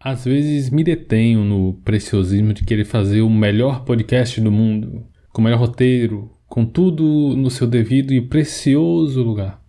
Às vezes me detenho no preciosismo de querer fazer o melhor podcast do mundo, com o melhor roteiro, com tudo no seu devido e precioso lugar.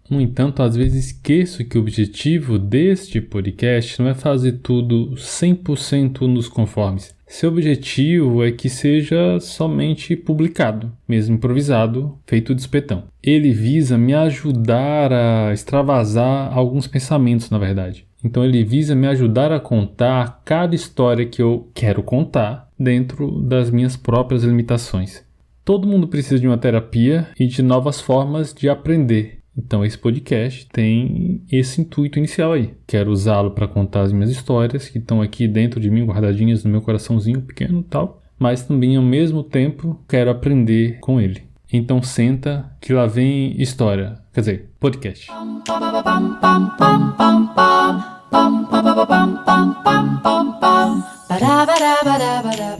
No entanto, às vezes esqueço que o objetivo deste podcast não é fazer tudo 100% nos conformes. Seu objetivo é que seja somente publicado, mesmo improvisado, feito de espetão. Ele visa me ajudar a extravasar alguns pensamentos, na verdade. Então ele visa me ajudar a contar cada história que eu quero contar dentro das minhas próprias limitações. Todo mundo precisa de uma terapia e de novas formas de aprender. Então esse podcast tem esse intuito inicial aí. Quero usá-lo para contar as minhas histórias que estão aqui dentro de mim, guardadinhas no meu coraçãozinho pequeno e tal. Mas também ao mesmo tempo quero aprender com ele. Então senta que lá vem história. Quer dizer, podcast.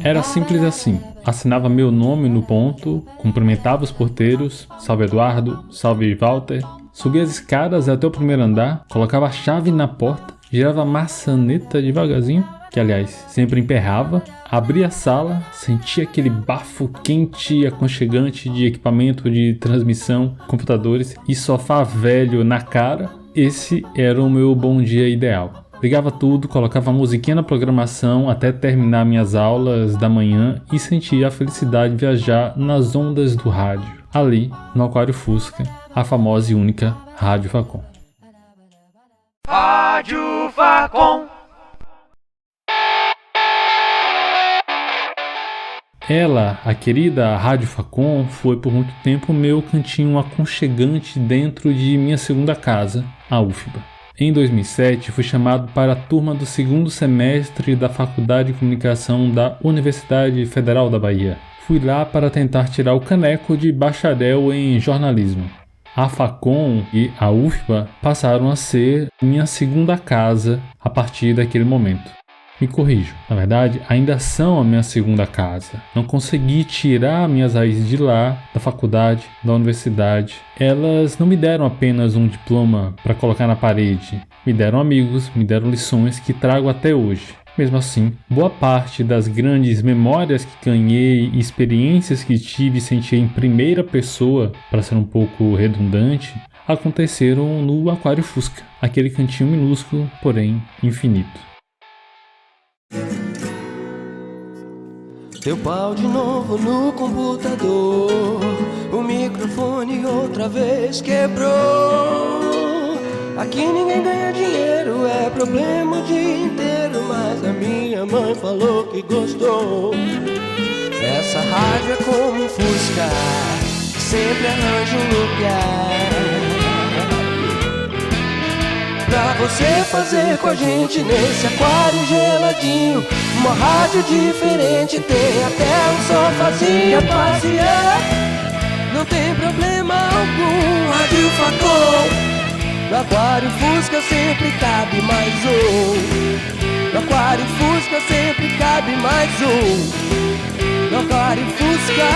Era simples assim. Assinava meu nome no ponto, cumprimentava os porteiros, salve Eduardo, salve Walter, subia as escadas até o primeiro andar, colocava a chave na porta, girava a maçaneta devagarzinho, que aliás sempre emperrava, abria a sala, sentia aquele bafo quente e aconchegante de equipamento de transmissão, computadores e sofá velho na cara. Esse era o meu bom dia ideal. Ligava tudo, colocava a musiquinha na programação até terminar minhas aulas da manhã e sentia a felicidade de viajar nas ondas do rádio, ali no Aquário Fusca, a famosa e única Rádio Facom. Rádio Facom. Ela, a querida Rádio Facom, foi por muito tempo meu cantinho aconchegante dentro de minha segunda casa, a UFBA. Em 2007, fui chamado para a turma do segundo semestre da Faculdade de Comunicação da Universidade Federal da Bahia. Fui lá para tentar tirar o caneco de bacharel em jornalismo. A Facom e a UFBA passaram a ser minha segunda casa a partir daquele momento. Me corrijo, na verdade, ainda são a minha segunda casa. Não consegui tirar minhas raízes de lá, da faculdade, da universidade. Elas não me deram apenas um diploma para colocar na parede. Me deram amigos, me deram lições que trago até hoje. Mesmo assim, boa parte das grandes memórias que ganhei e experiências que tive e senti em primeira pessoa, para ser um pouco redundante, aconteceram no Aquário Fusca, aquele cantinho minúsculo, porém infinito. Deu pau de novo no computador, o microfone outra vez quebrou. Aqui ninguém ganha dinheiro, é problema o dia inteiro, mas a minha mãe falou que gostou. Essa rádio é como um Fusca, sempre arranja um lugar pra você fazer com a gente nesse aquário geladinho. Uma rádio diferente, tem até um sofazinho pra passear. Não tem problema algum, Rádio Facom. No Aquário Fusca sempre cabe mais um. No Aquário Fusca sempre cabe mais um. No Aquário Fusca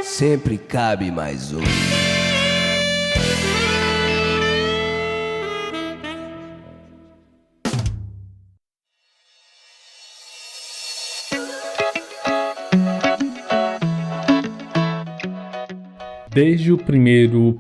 sempre cabe mais um. Desde o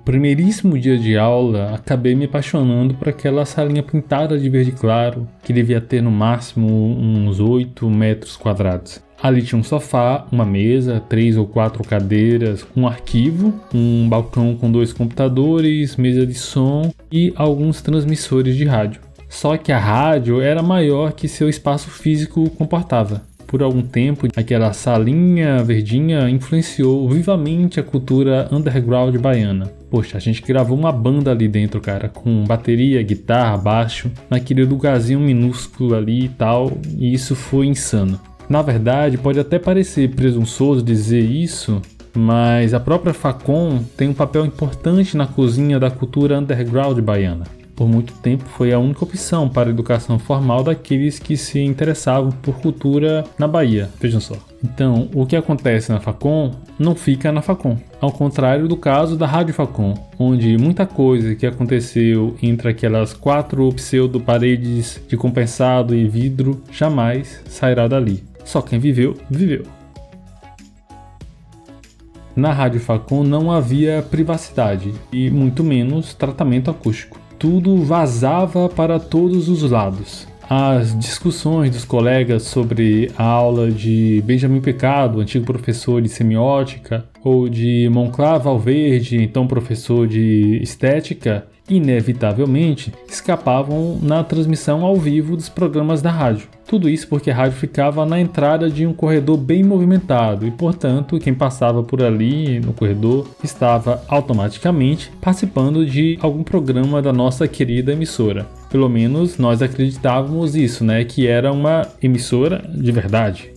primeiríssimo dia de aula, acabei me apaixonando por aquela salinha pintada de verde claro, que devia ter no máximo uns 8 metros quadrados. Ali tinha um sofá, uma mesa, 3 ou 4 cadeiras, um arquivo, um balcão com 2 computadores, mesa de som e alguns transmissores de rádio. Só que a rádio era maior que seu espaço físico comportava. Por algum tempo, aquela salinha verdinha influenciou vivamente a cultura underground baiana. Poxa, a gente gravou uma banda ali dentro, cara, com bateria, guitarra, baixo, naquele lugarzinho minúsculo ali e tal, e isso foi insano. Na verdade, pode até parecer presunçoso dizer isso, mas a própria Facom tem um papel importante na cozinha da cultura underground baiana. por muito tempo foi a única opção para a educação formal daqueles que se interessavam por cultura na Bahia, vejam só. Então, o que acontece na Facom não fica na Facom, ao contrário do caso da Rádio Facom, onde muita coisa que aconteceu entre aquelas 4 pseudo-paredes de compensado e vidro jamais sairá dali. Só quem viveu, viveu. Na Rádio Facom não havia privacidade e muito menos tratamento acústico. Tudo vazava para todos os lados. As discussões dos colegas sobre a aula de Benjamin Picado, antigo professor de semiótica, ou de Monclar Valverde, então professor de estética, inevitavelmente escapavam na transmissão ao vivo dos programas da rádio. Tudo isso porque a rádio ficava na entrada de um corredor bem movimentado e, portanto, quem passava por ali no corredor estava automaticamente participando de algum programa da nossa querida emissora. Pelo menos nós acreditávamos isso, que era uma emissora de verdade.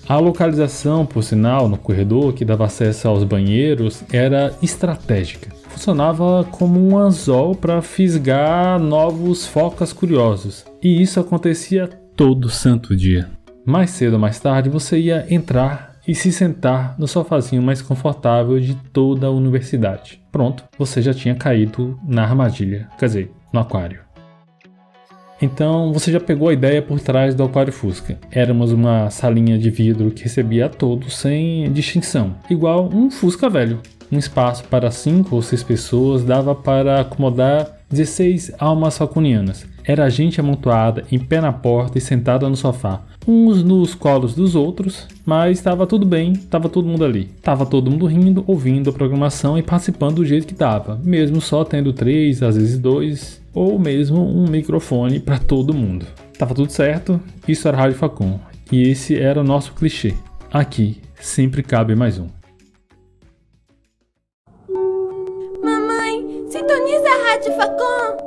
A localização, por sinal, no corredor que dava acesso aos banheiros era estratégica. Funcionava como um anzol para fisgar novos focas curiosos. E isso acontecia todo santo dia. Mais cedo ou mais tarde você ia entrar e se sentar no sofazinho mais confortável de toda a universidade. Pronto, você já tinha caído na armadilha, quer dizer, no aquário. Então você já pegou a ideia por trás do Aquário Fusca. Éramos uma salinha de vidro que recebia a todos sem distinção, igual um Fusca velho. Um espaço para 5 ou 6 pessoas dava para acomodar 16 almas facunianas. Era gente amontoada em pé na porta e sentada no sofá, uns nos colos dos outros, mas estava tudo bem, estava todo mundo ali. Estava todo mundo rindo, ouvindo a programação e participando do jeito que estava, mesmo só tendo 3, às vezes 2, ou mesmo um microfone para todo mundo. Estava tudo certo, isso era Rádio Facom, e esse era o nosso clichê. Aqui sempre cabe mais um. Mamãe, sintoniza a Rádio Facom.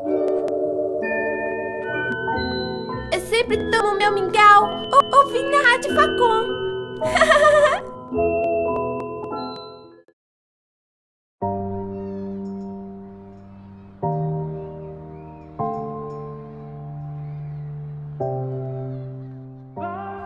Eu sempre tomo meu mingau ouvindo a Rádio Facom.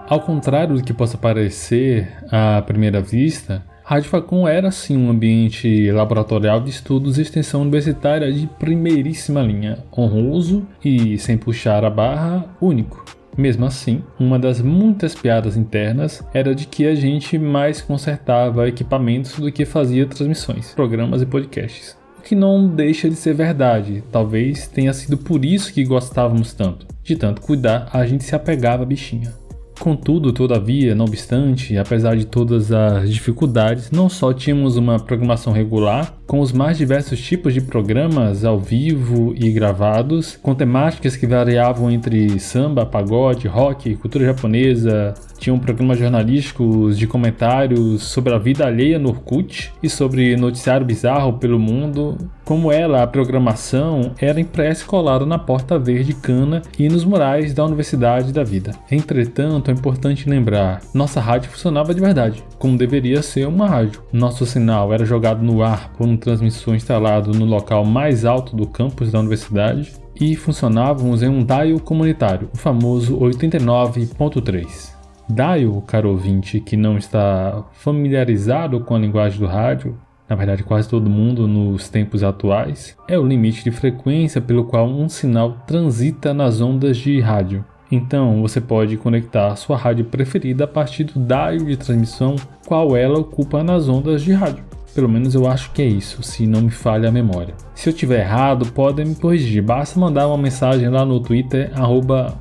Ao contrário do que possa parecer à primeira vista, a Rádio Facom era sim um ambiente laboratorial de estudos e extensão universitária de primeiríssima linha, honroso e, sem puxar a barra, único. Mesmo assim, uma das muitas piadas internas era de que a gente mais consertava equipamentos do que fazia transmissões, programas e podcasts. O que não deixa de ser verdade, talvez tenha sido por isso que gostávamos tanto. De tanto cuidar, a gente se apegava à bichinha. Contudo, todavia, não obstante, apesar de todas as dificuldades, não só tínhamos uma programação regular, com os mais diversos tipos de programas ao vivo e gravados, com temáticas que variavam entre samba, pagode, rock, cultura japonesa, tinham programas jornalísticos de comentários sobre a vida alheia no Orkut e sobre noticiário bizarro pelo mundo. Como ela, a programação era impressa e colada na porta verde cana e nos murais da Universidade da Vida. Entretanto, é importante lembrar, nossa rádio funcionava de verdade, como deveria ser uma rádio. Nosso sinal era jogado no ar por um transmissor instalado no local mais alto do campus da universidade e funcionávamos em um dial comunitário, o famoso 89.3. Dial, caro ouvinte que não está familiarizado com a linguagem do rádio, na verdade quase todo mundo nos tempos atuais, é o limite de frequência pelo qual um sinal transita nas ondas de rádio. Então você pode conectar sua rádio preferida a partir do dial de transmissão qual ela ocupa nas ondas de rádio. Pelo menos eu acho que é isso, se não me falha a memória. Se eu tiver errado, podem me corrigir, basta mandar uma mensagem lá no Twitter,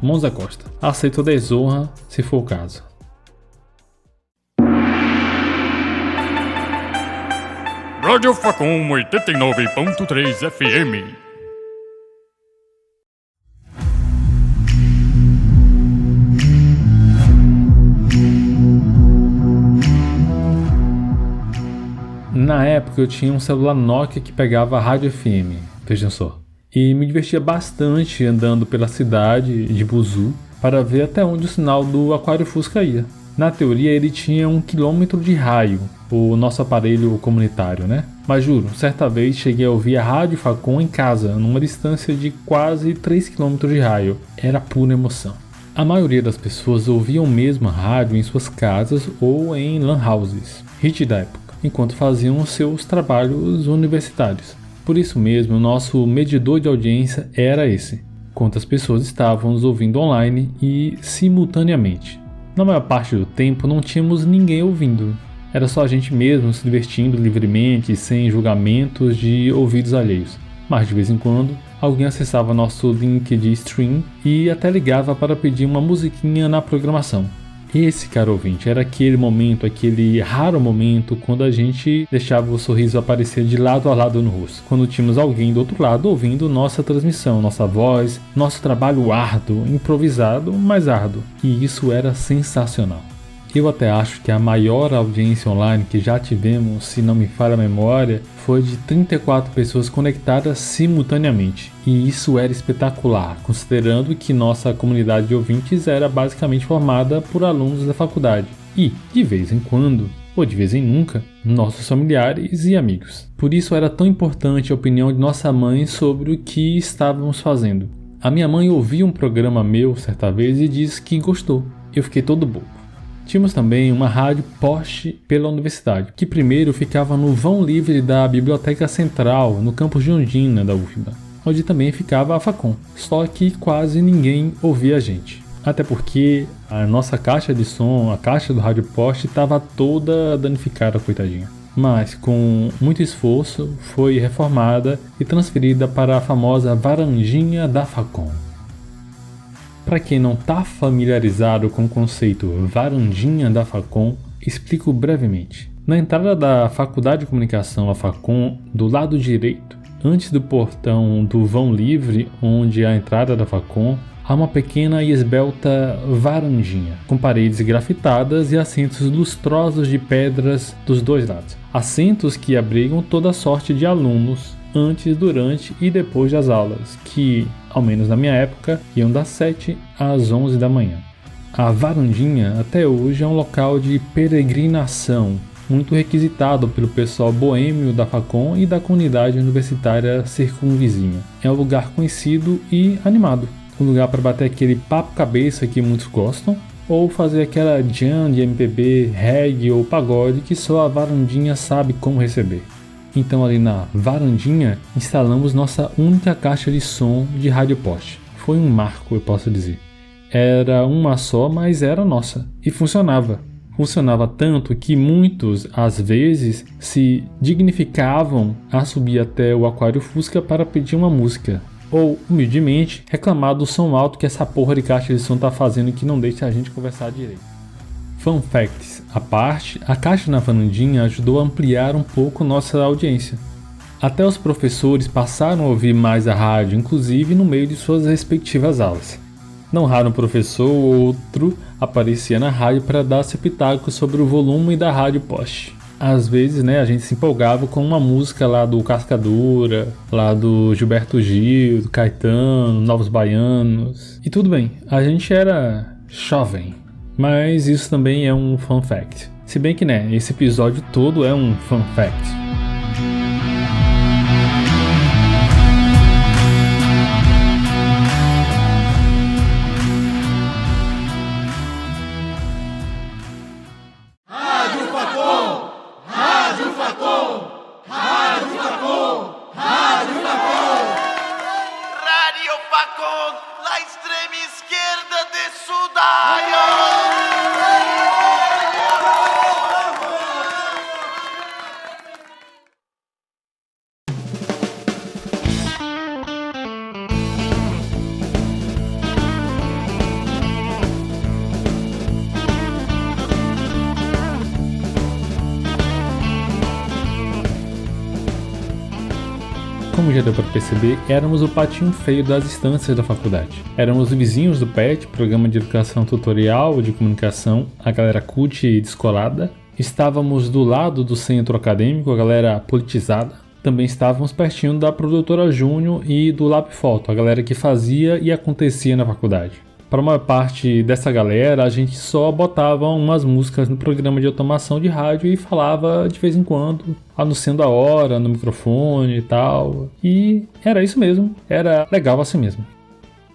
@monzacosta. Aceito a desonra, se for o caso. Rádio Facom 89.3 FM. Na época eu tinha um celular Nokia que pegava a rádio FM, vejam só. E me divertia bastante andando pela cidade de Buzu para ver até onde o sinal do Aquário Fusca ia. Na teoria ele tinha 1 km de raio, o nosso aparelho comunitário, né? Mas juro, certa vez cheguei a ouvir a Rádio Facom em casa, numa distância de quase 3 km de raio. Era pura emoção. A maioria das pessoas ouviam mesmo a rádio em suas casas ou em lan houses, hit da época, enquanto faziam seus trabalhos universitários. Por isso mesmo, o nosso medidor de audiência era esse: quantas pessoas estavam nos ouvindo online e simultaneamente. Na maior parte do tempo não tínhamos ninguém ouvindo. Era só a gente mesmo se divertindo livremente, sem julgamentos de ouvidos alheios. Mas de vez em quando, alguém acessava nosso link de stream e até ligava para pedir uma musiquinha na programação. Esse, caro ouvinte, era aquele momento, aquele raro momento quando a gente deixava o sorriso aparecer de lado a lado no rosto. Quando tínhamos alguém do outro lado ouvindo nossa transmissão, nossa voz, nosso trabalho árduo, improvisado, mas árduo. E isso era sensacional. Eu até acho que a maior audiência online que já tivemos, se não me falha a memória, foi de 34 pessoas conectadas simultaneamente. E isso era espetacular, considerando que nossa comunidade de ouvintes era basicamente formada por alunos da faculdade. E, de vez em quando, ou de vez em nunca, nossos familiares e amigos. Por isso era tão importante a opinião de nossa mãe sobre o que estávamos fazendo. A minha mãe ouviu um programa meu certa vez e disse que gostou. Eu fiquei todo bobo. Tínhamos também uma rádio poste pela universidade, que primeiro ficava no vão livre da Biblioteca Central, no campus de Ondina da UFBA, onde também ficava a Facom, só que quase ninguém ouvia a gente. Até porque a nossa caixa de som, a caixa do rádio poste, estava toda danificada, coitadinha. Mas com muito esforço foi reformada e transferida para a famosa varandinha da Facom. Para quem não está familiarizado com o conceito varandinha da Facom, explico brevemente. Na entrada da Faculdade de Comunicação da Facom, do lado direito, antes do portão do vão livre, onde é a entrada da Facom, há uma pequena e esbelta varandinha, com paredes grafitadas e assentos lustrosos de pedras dos dois lados. Assentos que abrigam toda sorte de alunos, antes, durante e depois das aulas, que, ao menos na minha época, iam das 7 às 11 da manhã. A varandinha até hoje é um local de peregrinação, muito requisitado pelo pessoal boêmio da Facom e da comunidade universitária circunvizinha. É um lugar conhecido e animado, um lugar para bater aquele papo cabeça que muitos gostam, ou fazer aquela jam de MPB, reggae ou pagode que só a varandinha sabe como receber. Então ali na varandinha instalamos nossa única caixa de som de rádio poste. Foi um marco, eu posso dizer. Era uma só, mas era nossa. E funcionava. Funcionava tanto que muitos, às vezes, se dignificavam a subir até o Aquário Fusca para pedir uma música. Ou, humildemente, reclamar do som alto que essa porra de caixa de som tá fazendo que não deixa a gente conversar direito. Fun facts à parte, a caixa na varandinha ajudou a ampliar um pouco nossa audiência. Até os professores passaram a ouvir mais a rádio, inclusive no meio de suas respectivas aulas. Não raro um professor ou outro aparecia na rádio para dar seu pitaco sobre o volume da rádio poste. Às vezes, a gente se empolgava com uma música lá do Cascadura, lá do Gilberto Gil, do Caetano, Novos Baianos. E tudo bem, a gente era jovem. Mas isso também é um fun fact. Se bem que, esse episódio todo é um fun fact. Radio Facom, la extrema izquierda de Sudária. Como já deu para perceber, éramos o patinho feio das instâncias da faculdade. Éramos vizinhos do PET, Programa de Educação Tutorial de Comunicação, a galera cult e descolada. Estávamos do lado do centro acadêmico, a galera politizada. Também estávamos pertinho da Produtora Júnior e do Lab Foto, a galera que fazia e acontecia na faculdade. Para a maior parte dessa galera, a gente só botava umas músicas no programa de automação de rádio e falava de vez em quando, anunciando a hora no microfone e tal. E era isso mesmo, era legal assim mesmo.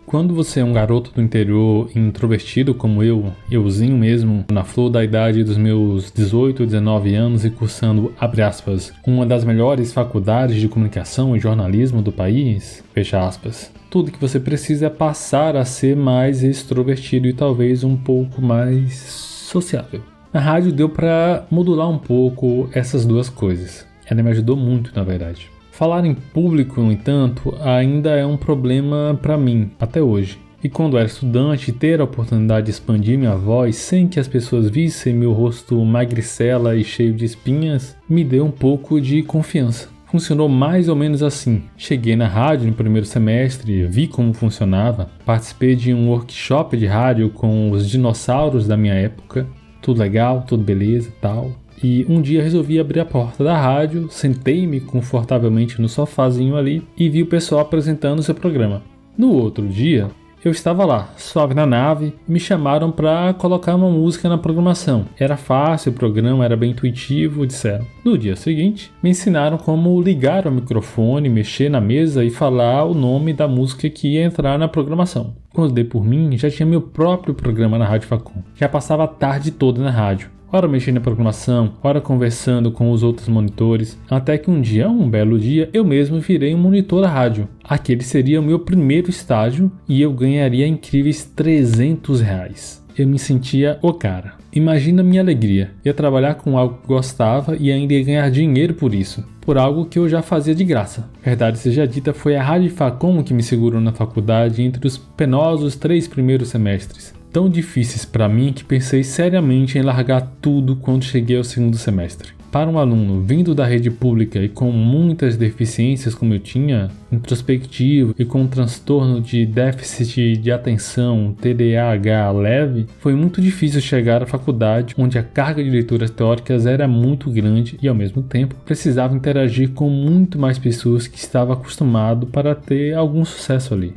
Quando você é um garoto do interior introvertido como euzinho mesmo, na flor da idade dos meus 18, 19 anos e cursando, abre aspas, uma das melhores faculdades de comunicação e jornalismo do país, fecha aspas, tudo que você precisa é passar a ser mais extrovertido e talvez um pouco mais sociável. A rádio deu para modular um pouco essas duas coisas. Ela me ajudou muito, na verdade. Falar em público, no entanto, ainda é um problema para mim, até hoje. E quando era estudante, ter a oportunidade de expandir minha voz sem que as pessoas vissem meu rosto magricela e cheio de espinhas, me deu um pouco de confiança. Funcionou mais ou menos assim. Cheguei na rádio no primeiro semestre, vi como funcionava, participei de um workshop de rádio com os dinossauros da minha época, tudo legal, tudo beleza e tal. E um dia resolvi abrir a porta da rádio, sentei-me confortavelmente no sofazinho ali e vi o pessoal apresentando o seu programa. No outro dia, eu estava lá, suave na nave, e me chamaram para colocar uma música na programação. Era fácil, o programa era bem intuitivo, disseram. No dia seguinte, me ensinaram como ligar o microfone, mexer na mesa e falar o nome da música que ia entrar na programação. Quando dei por mim, já tinha meu próprio programa na Rádio Facom. Já passava a tarde toda na rádio. Ora mexendo na programação, ora conversando com os outros monitores, até que um belo dia, eu mesmo virei um monitor da rádio. Aquele seria o meu primeiro estágio e eu ganharia incríveis R$300. Eu me sentia o cara. Imagina a minha alegria. Ia trabalhar com algo que gostava e ainda ia ganhar dinheiro por isso. Por algo que eu já fazia de graça. Verdade seja dita, foi a Rádio Facom que me segurou na faculdade entre os penosos 3 primeiros semestres. Tão difíceis para mim que pensei seriamente em largar tudo quando cheguei ao segundo semestre. Para um aluno vindo da rede pública e com muitas deficiências como eu tinha, introspectivo e com um transtorno de déficit de atenção, TDAH leve, foi muito difícil chegar à faculdade onde a carga de leituras teóricas era muito grande e ao mesmo tempo precisava interagir com muito mais pessoas que estava acostumado para ter algum sucesso ali.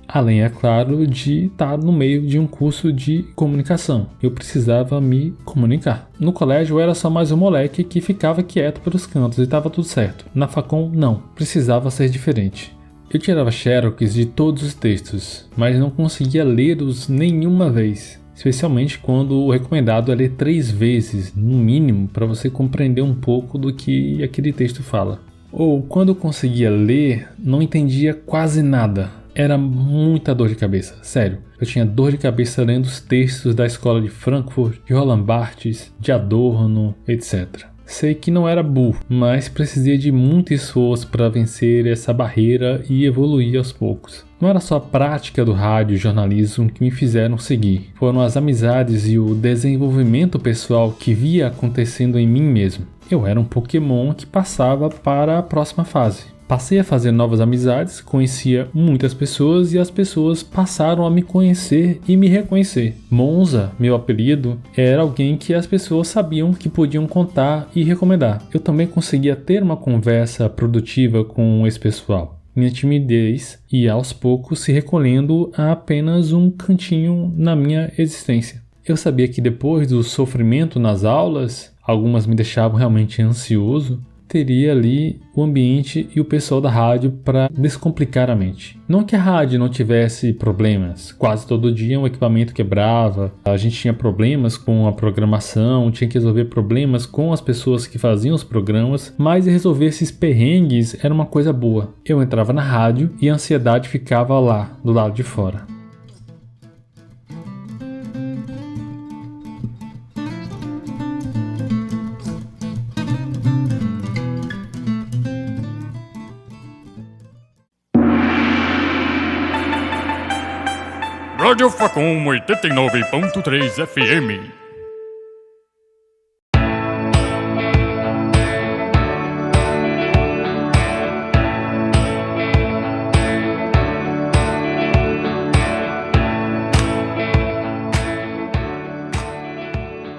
Além, é claro, de estar no meio de um curso de comunicação. Eu precisava me comunicar. No colégio eu era só mais um moleque que ficava quieto pelos cantos e estava tudo certo. Na Facom, não. Precisava ser diferente. Eu tirava xerox de todos os textos, mas não conseguia lê-los nenhuma vez. Especialmente quando o recomendado é ler 3 vezes, no mínimo, para você compreender um pouco do que aquele texto fala. Ou quando eu conseguia ler, não entendia quase nada. Era muita dor de cabeça, sério. Eu tinha dor de cabeça lendo os textos da escola de Frankfurt, de Roland Barthes, de Adorno, etc. Sei que não era burro, mas precisei de muito esforço para vencer essa barreira e evoluir aos poucos. Não era só a prática do rádio e jornalismo que me fizeram seguir. Foram as amizades e o desenvolvimento pessoal que via acontecendo em mim mesmo. Eu era um Pokémon que passava para a próxima fase. Passei a fazer novas amizades, conhecia muitas pessoas e as pessoas passaram a me conhecer e me reconhecer. Monza, meu apelido, era alguém que as pessoas sabiam que podiam contar e recomendar. Eu também conseguia ter uma conversa produtiva com esse pessoal. Minha timidez ia aos poucos se recolhendo a apenas um cantinho na minha existência. Eu sabia que depois do sofrimento nas aulas, algumas me deixavam realmente ansioso, teria ali o ambiente e o pessoal da rádio para descomplicar a mente. Não que a rádio não tivesse problemas, quase todo dia um equipamento quebrava, a gente tinha problemas com a programação, tinha que resolver problemas com as pessoas que faziam os programas, mas resolver esses perrengues era uma coisa boa. Eu entrava na rádio e a ansiedade ficava lá, do lado de fora. Rádio Facom 89.3 FM.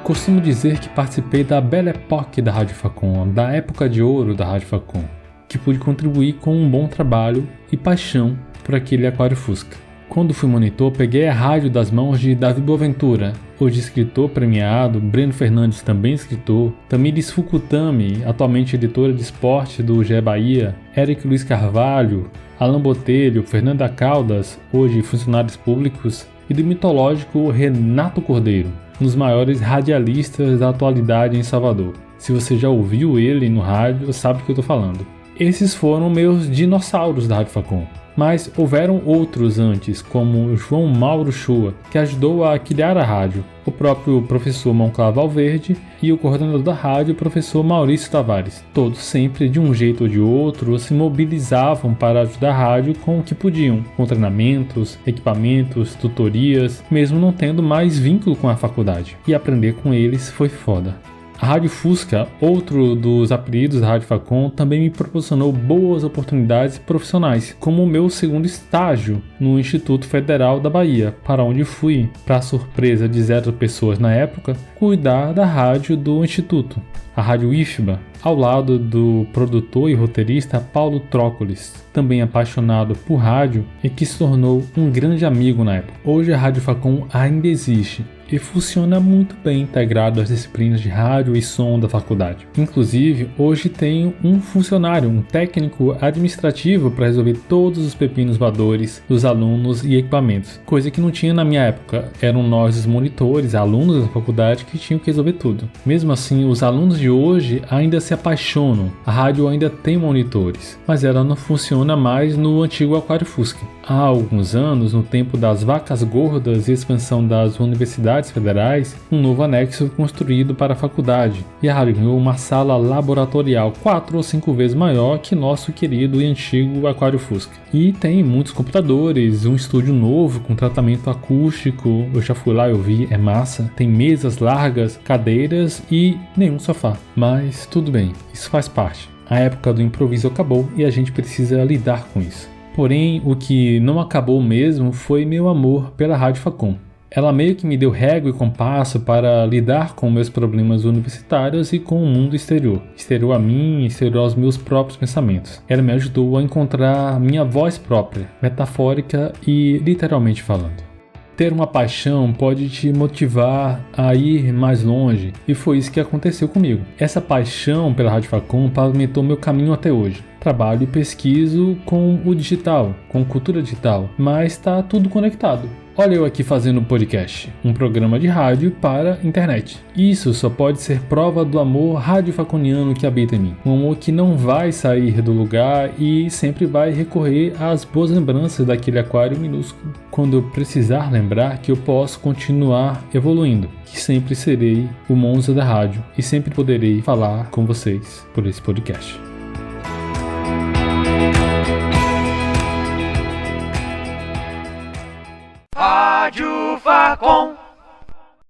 Costumo dizer que participei da Belle Époque da Rádio Facom, da época de ouro da Rádio Facom, que pude contribuir com um bom trabalho e paixão por aquele aquário Fusca. Quando fui monitor, peguei a rádio das mãos de Davi Boaventura, hoje escritor premiado, Breno Fernandes, também escritor, Tamires Fukutami, atualmente editora de esporte do GE Bahia, Érico Luiz Carvalho, Alan Botelho, Fernanda Caldas, hoje funcionários públicos, e do mitológico Renato Cordeiro, um dos maiores radialistas da atualidade em Salvador. Se você já ouviu ele no rádio, sabe o que eu estou falando. Esses foram meus dinossauros da Rádio Facom. Mas houveram outros antes, como João Mauro Shoa, que ajudou a criar a rádio, o próprio professor Monclar Valverde e o coordenador da rádio, o professor Maurício Tavares. Todos sempre, de um jeito ou de outro, se mobilizavam para ajudar a rádio com o que podiam, com treinamentos, equipamentos, tutorias, mesmo não tendo mais vínculo com a faculdade. E aprender com eles foi foda. A Rádio Fusca, outro dos apelidos da Rádio Facom, também me proporcionou boas oportunidades profissionais, como o meu segundo estágio no Instituto Federal da Bahia, para onde fui, para surpresa de 0 pessoas na época, cuidar da rádio do Instituto, a Rádio IFBA, ao lado do produtor e roteirista Paulo Trócolis, também apaixonado por rádio e que se tornou um grande amigo na época. Hoje a Rádio Facom ainda existe e funciona muito bem integrado às disciplinas de rádio e som da faculdade. Inclusive, hoje tem um funcionário, um técnico administrativo para resolver todos os pepinos voadores dos alunos e equipamentos, coisa que não tinha na minha época. Eram nós os monitores, alunos da faculdade, que tinham que resolver tudo. Mesmo assim, os alunos de hoje ainda se apaixonam. A rádio ainda tem monitores, mas ela não funciona mais no antigo Aquário Fusca. Há alguns anos, no tempo das vacas gordas e expansão das universidades federais, um novo anexo foi construído para a faculdade, e a rádio ganhou uma sala laboratorial 4 ou 5 vezes maior que nosso querido e antigo Aquário Fusca. E tem muitos computadores, um estúdio novo com tratamento acústico, eu já fui lá e ouvi, é massa, tem mesas largas, cadeiras e nenhum sofá. Mas tudo bem, isso faz parte. A época do improviso acabou e a gente precisa lidar com isso. Porém, o que não acabou mesmo foi meu amor pela Rádio Facom. Ela meio que me deu régua e compasso para lidar com meus problemas universitários e com o mundo exterior. Exterior a mim, exterior aos meus próprios pensamentos. Ela me ajudou a encontrar minha voz própria, metafórica e literalmente falando. Ter uma paixão pode te motivar a ir mais longe, e foi isso que aconteceu comigo. Essa paixão pela Rádio Facom pavimentou meu caminho até hoje. Trabalho e pesquiso com o digital, com cultura digital, mas está tudo conectado. Olha eu aqui fazendo um podcast, um programa de rádio para internet. Isso só pode ser prova do amor radiofaconiano que habita em mim. Um amor que não vai sair do lugar e sempre vai recorrer às boas lembranças daquele aquário minúsculo. Quando eu precisar lembrar que eu posso continuar evoluindo, que sempre serei o Monza da rádio e sempre poderei falar com vocês por esse podcast. Rádio Facom.